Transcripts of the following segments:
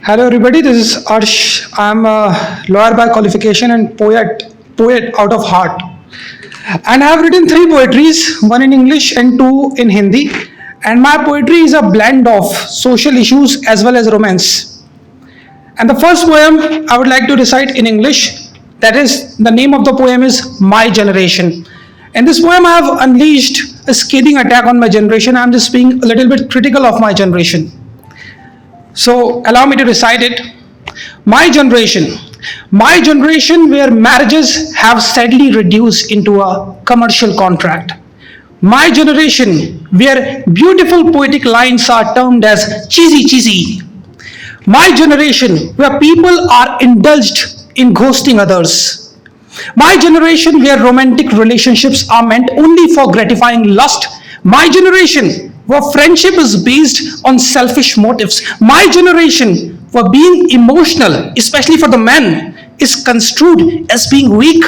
Hello, everybody. This is Arsh. I'm a lawyer by qualification and poet out of heart. And I have written three poetries, one in English and two in Hindi. And my poetry is a blend of social issues as well as romance. And the first poem I would like to recite in English. That is, the name of the poem is My Generation. In this poem, I have unleashed a scathing attack on my generation. I'm just being a little bit critical of my generation. So allow me to recite it. My generation. My generation where marriages have sadly reduced into a commercial contract. My generation where beautiful poetic lines are termed as cheesy. My generation where people are indulged in ghosting others. My generation where romantic relationships are meant only for gratifying lust. My generation where friendship is based on selfish motives. My generation where being emotional, especially for the men, is construed as being weak.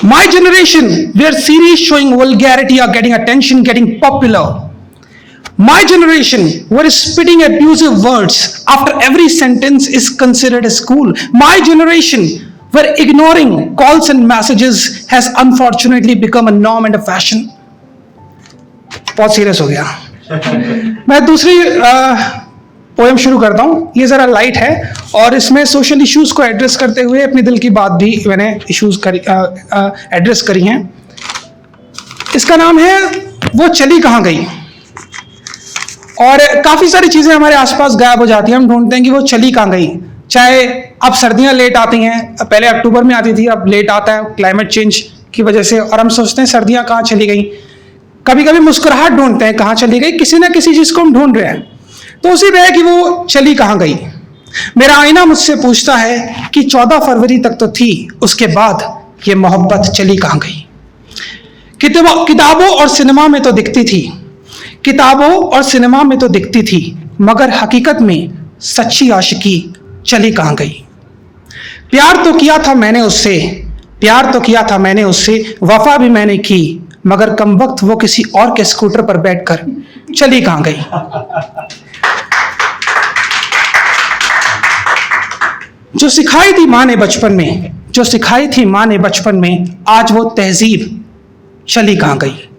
My generation where series showing vulgarity are getting attention, getting popular. My generation where spitting abusive words after every sentence is considered as cool. My generation where ignoring calls and messages has unfortunately become a norm and a fashion. बहुत serious हो गया. मैं दूसरी poem शुरू करता हूँ. ये ज़रा लाइट है और इसमें सोशल इश्यूज को एड्रेस करते हुए अपने दिल की बात भी मैंने एड्रेस करी हैं. इसका नाम है वो चली कहाँ गई. और काफ़ी सारी चीज़ें हमारे आसपास गायब हो जाती हैं. हम ढूंढते हैं कि वो चली कहाँ गई. चाहे अब सर्दियाँ लेट आती हैं, पहले अक्टूबर में आती थी, अब लेट आता है क्लाइमेट चेंज की वजह से, और हम सोचते हैं सर्दियाँ कहाँ चली गई. कभी कभी मुस्कुराहट ढूंढते हैं कहाँ चली गई. किसी ना किसी चीज़ को हम ढूंढ रहे हैं. तो उसी पे है कि वो चली कहाँ गई. मेरा आईना मुझसे पूछता है कि 14 फरवरी तक तो थी, उसके बाद ये मोहब्बत चली कहाँ गई. किताबों और सिनेमा में तो दिखती थी, किताबों और सिनेमा में तो दिखती थी, मगर हकीकत में सच्ची आशिकी चली कहाँ गई. प्यार तो किया था मैंने उससे, प्यार तो किया था मैंने उससे, वफा भी मैंने की, मगर कम वक्त वो किसी और के स्कूटर पर बैठकर चली कहाँ गई. जो सिखाई थी माँ ने बचपन में, जो सिखाई थी माँ ने बचपन में, आज वो तहजीब चली कहाँ गई.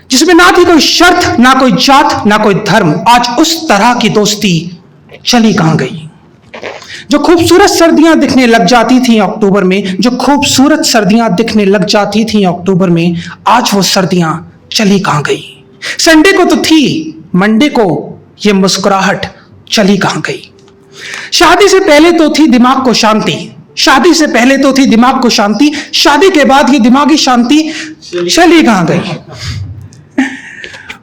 जिसमें ना थी कोई शर्त, ना कोई जात, ना कोई धर्म, आज उस तरह की दोस्ती चली कहाँ गई. जो खूबसूरत सर्दियां दिखने लग जाती थी अक्टूबर में, जो खूबसूरत सर्दियां दिखने लग जाती थी अक्टूबर में, आज वो सर्दियां चली कहाँ गई. संडे को तो थी, मंडे को ये मुस्कुराहट चली कहाँ गई. शादी से पहले तो थी दिमाग को शांति, शादी से पहले तो थी दिमाग को शांति, शादी के बाद ये दिमागी शांति चली कहाँ गई.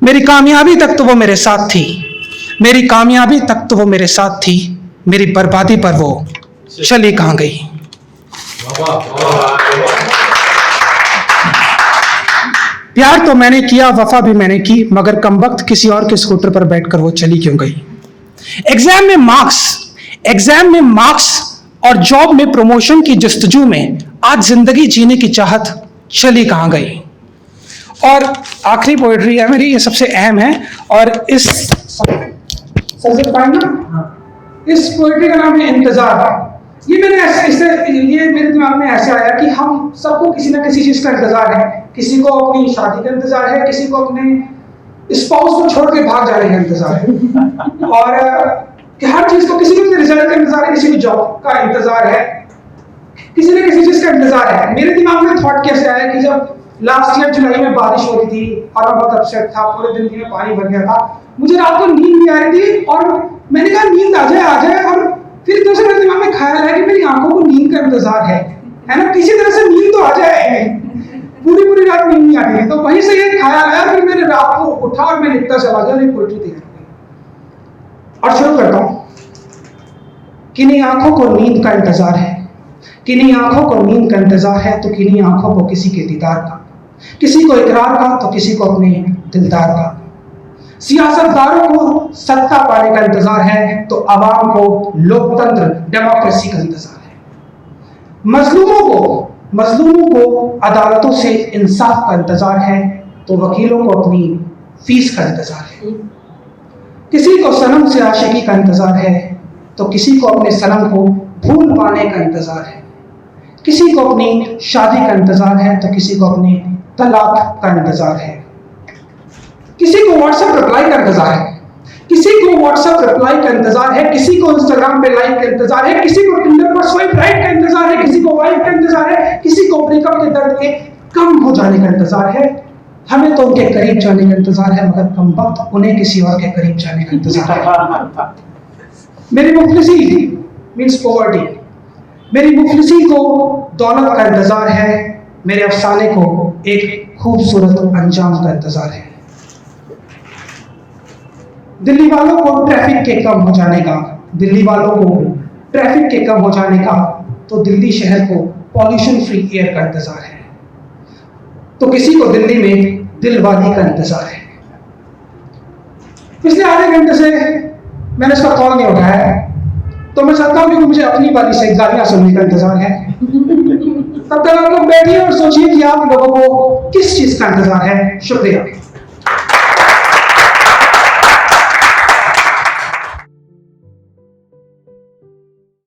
मेरी कामयाबी तक तो वो मेरे साथ थी, मेरी कामयाबी तक तो वो मेरे साथ थी, मेरी बर्बादी पर वो चली कहाँ गई. प्यार तो मैंने किया, वफा भी मैंने की, मगर कम वक्त किसी और के स्कूटर पर बैठकर वो चली क्यों गई. एग्जाम में मार्क्स और जॉब में प्रमोशन की जस्तजू में आज जिंदगी जीने की चाहत चली कहाँ गई. और आखिरी पोएट्री है मेरी, ये सबसे अहम है, और इस पोएट्री का नाम है इंतजार. ये मेरे दिमाग में ऐसे आया कि हम सबको किसी ना किसी चीज का इंतजार है. किसी को अपनी शादी का इंतजार है, किसी को अपने स्पाउस को छोड़ के भाग जाने का इंतजार है, और कि हर चीज को, किसी को रिजल्ट का इंतजार है, किसी को जॉब का इंतजार है, किसी न किसी चीज का इंतजार है. मेरे दिमाग में थॉट कैसे आया कि जब लास्ट ईयर जुलाई में बारिश हो रही थी और मैं बहुत अपसेट था, पूरे दिन में पानी भर गया था, मुझे रात को नींद नहीं आ रही थी, और मैंने कहा नींद आ जाए, और फिर दूसरे मेरे दिमाग में ख्याल है कि मेरी आंखों को नींद का इंतजार है ना, किसी तरह से नींद तो आ जाए. पूरी रात नींद नहीं आ रही है, तो वहीं से ये ख्याल आया. फिर मैंने रात को उठा और मैं लिखता चला गया, एक पोएट्री तैयार की और शुरू करता हूँ. किन्हीं आंखों को नींद का इंतजार है, किन्हीं आंखों को नींद का इंतजार है, तो किन्हीं आंखों को किसी के दीदार का, किसी को इकरार का तो किसी को अपने दिलदार का. सियासतदारों को सत्ता पाने का इंतजार है, तो आवाम को लोकतंत्र डेमोक्रेसी का इंतजार है. मजलूमों को अदालतों से इंसाफ का इंतजार है, तो वकीलों को अपनी फीस का इंतजार है. किसी को सनम से आशिकी का इंतजार है, तो किसी को अपने सनम को भूल पाने का इंतजार है, किसी को अपनी शादी का इंतजार है, तो किसी को अपने तलाक का इंतजार है, किसी को व्हाट्सएप रिप्लाई का इंतजार है, किसी को व्हाट्सएप रिप्लाई का इंतजार है, किसी को इंस्टाग्राम पे लाइक का इंतजार है, किसी को टिंडर पर स्वाइप राइट का इंतजार है, किसी को वाइफ का इंतजार है, किसी को ब्रेकअप के दर्द के कम हो जाने का इंतजार है। हमें तो उनके करीब जाने का इंतजार है, मगर कम वक्त उन्हें किसी और के करीब जाने का इंतजार है। मेरी मुफलिसी मीन्स पॉवर्टी, मेरी मुफलिसी को दौलत का इंतजार है, मेरे अफसाने को एक खूबसूरत अंजाम का इंतजार है। दिल्ली वालों को ट्रैफिक के कम हो जाने का, दिल्ली वालों को ट्रैफिक के कम हो जाने का, तो दिल्ली शहर को पॉल्यूशन फ्री एयर का इंतजार है, तो किसी को दिल्ली में दिलवाली का इंतजार है। पिछले आधे घंटे से मैंने इसका कॉल नहीं उठाया है, तो मैं चाहता हूं कि मुझे अपनी वाली से गालियां सुनने का इंतजार है। तब तक आप लोग बैठिए और सोचिए कि आप लोगों को किस चीज का इंतजार है। शुक्रिया।